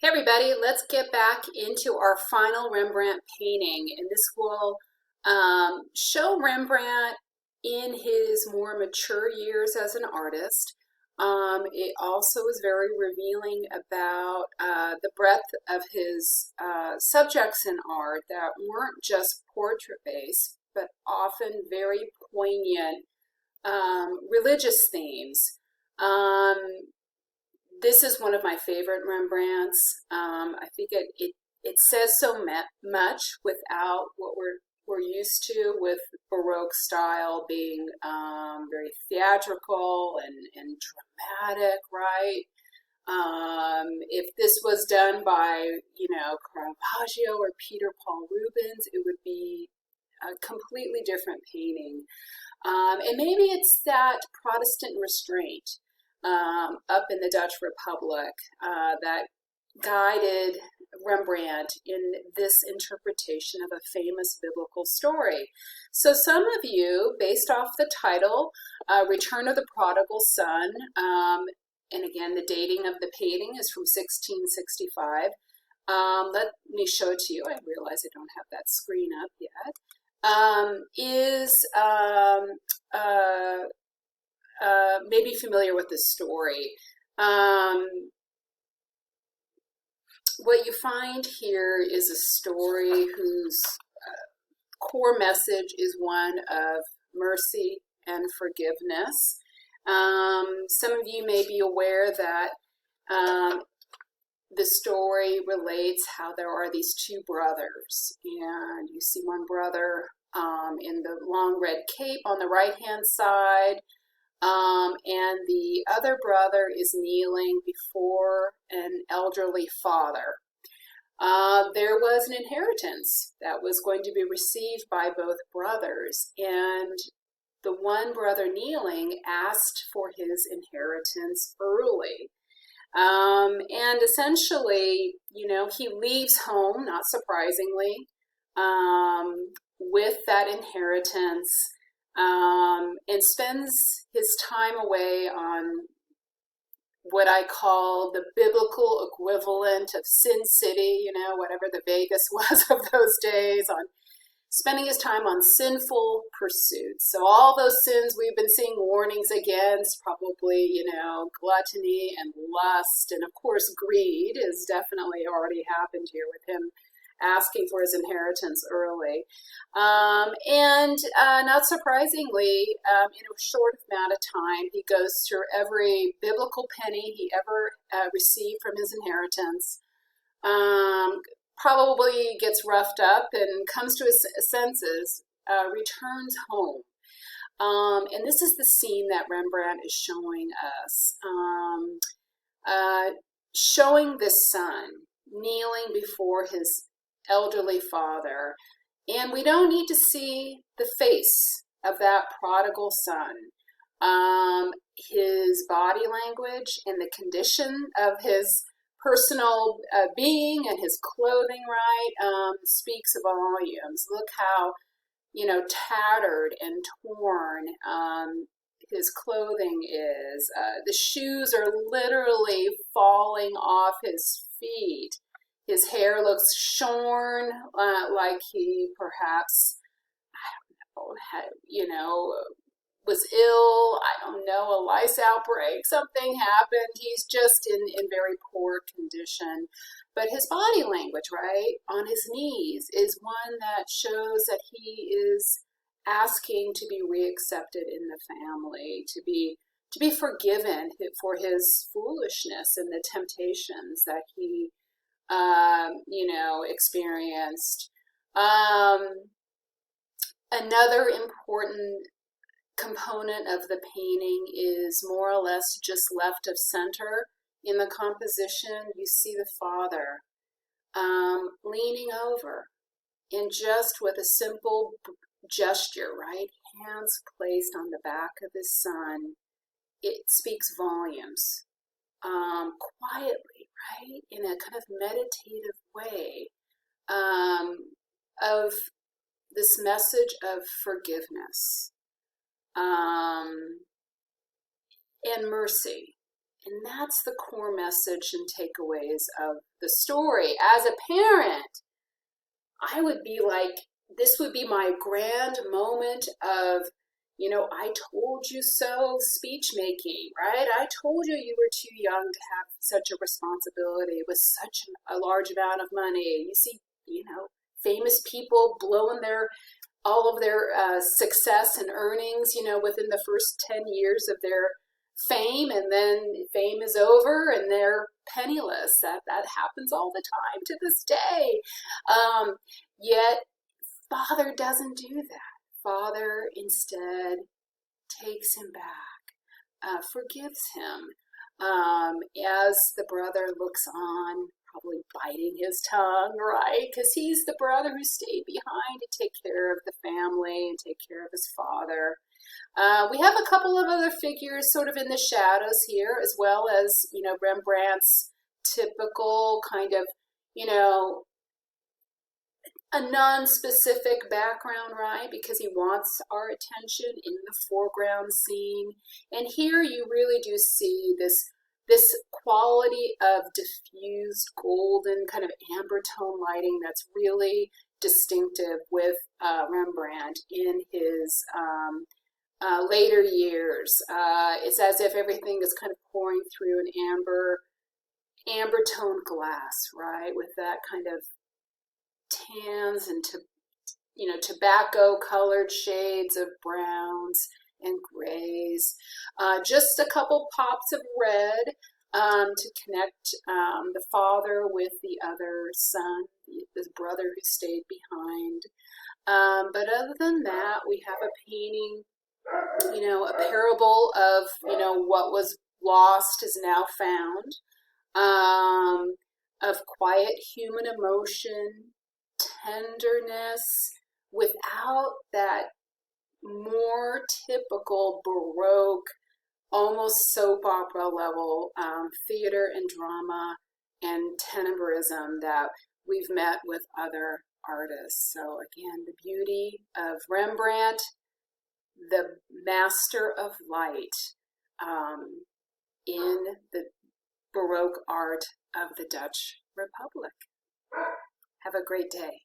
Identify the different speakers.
Speaker 1: Hey everybody, let's get back into our final Rembrandt painting, and this will show Rembrandt in his more mature years as an artist. It also is very revealing about the breadth of his subjects in art that weren't just portrait-based, but often very poignant religious themes. This is one of my favorite Rembrandts. I think it says so much without what we're used to with Baroque style being very theatrical and dramatic, right? If this was done by, Caravaggio or Peter Paul Rubens, it would be a completely different painting. And maybe it's that Protestant restraint up in the Dutch Republic that guided Rembrandt in this interpretation of a famous biblical story. So some of you, based off the title, Return of the Prodigal Son, and again, the dating of the painting is from 1665. Let me show it to you. I realize I don't have that screen up yet. Maybe familiar with this story. What you find here is a story whose core message is one of mercy and forgiveness. Some of you may be aware that the story relates how there are these two brothers, and you see one brother in the long red cape on the right-hand side, and the other brother is kneeling before an elderly father. There was an inheritance that was going to be received by both brothers, and the one brother kneeling asked for his inheritance early. And essentially, he leaves home, not surprisingly, with that inheritance, and spends his time away on what I call the biblical equivalent of Sin City, whatever the Vegas was of those days, on spending his time on sinful pursuits. So all those sins we've been seeing warnings against, probably, gluttony and lust, and of course greed is definitely already happened here with him asking for his inheritance early. And not surprisingly, in a short amount of time, he goes through every biblical penny he ever received from his inheritance, probably gets roughed up and comes to his senses, returns home. And this is the scene that Rembrandt is showing us, showing this son kneeling before his elderly father. And we don't need to see the face of that prodigal son. His body language and the condition of his personal being and his clothing, right, speaks volumes. Look how, tattered and torn his clothing is. The shoes are literally falling off his feet. His hair looks shorn, like he perhaps, I don't know, was ill. I don't know, a lice outbreak, something happened. He's just in very poor condition. But his body language, right, on his knees is one that shows that he is asking to be reaccepted in the family, to be forgiven for his foolishness and the temptations that he experienced. Another important component of the painting is more or less just left of center in the composition. You see the father leaning over, and just with a simple gesture, right, hands placed on the back of his son, it speaks volumes. Quietly, right, in a kind of meditative way, of this message of forgiveness and mercy And that's the core message and takeaways of the story. As a parent, I would be like, this would be my grand moment of, I told you so speech making, right? I told you you were too young to have such a responsibility with such a large amount of money. You see, famous people blowing all of their success and earnings, within the first 10 years of their fame, and then fame is over and they're penniless. That happens all the time to this day. Yet Father doesn't do that. Father instead takes him back, forgives him, as the brother looks on, probably biting his tongue, right? Because he's the brother who stayed behind to take care of the family and take care of his father. We have a couple of other figures sort of in the shadows here, as well as, Rembrandt's typical kind of, a non-specific background, right? Because he wants our attention in the foreground scene. And here you really do see this quality of diffused golden kind of amber tone lighting that's really distinctive with Rembrandt in his later years. It's as if everything is kind of pouring through an amber toned glass, right? With that kind of tans and tobacco colored shades of browns and grays. Just a couple pops of red to connect the father with the other son, the brother who stayed behind. But other than that, we have a painting, a parable of, what was lost is now found, of quiet human emotion, tenderness, without that more typical Baroque, almost soap opera level theater and drama and tenebrism that we've met with other artists. So again, the beauty of Rembrandt, the master of light, in the Baroque art of the Dutch Republic. Have a great day.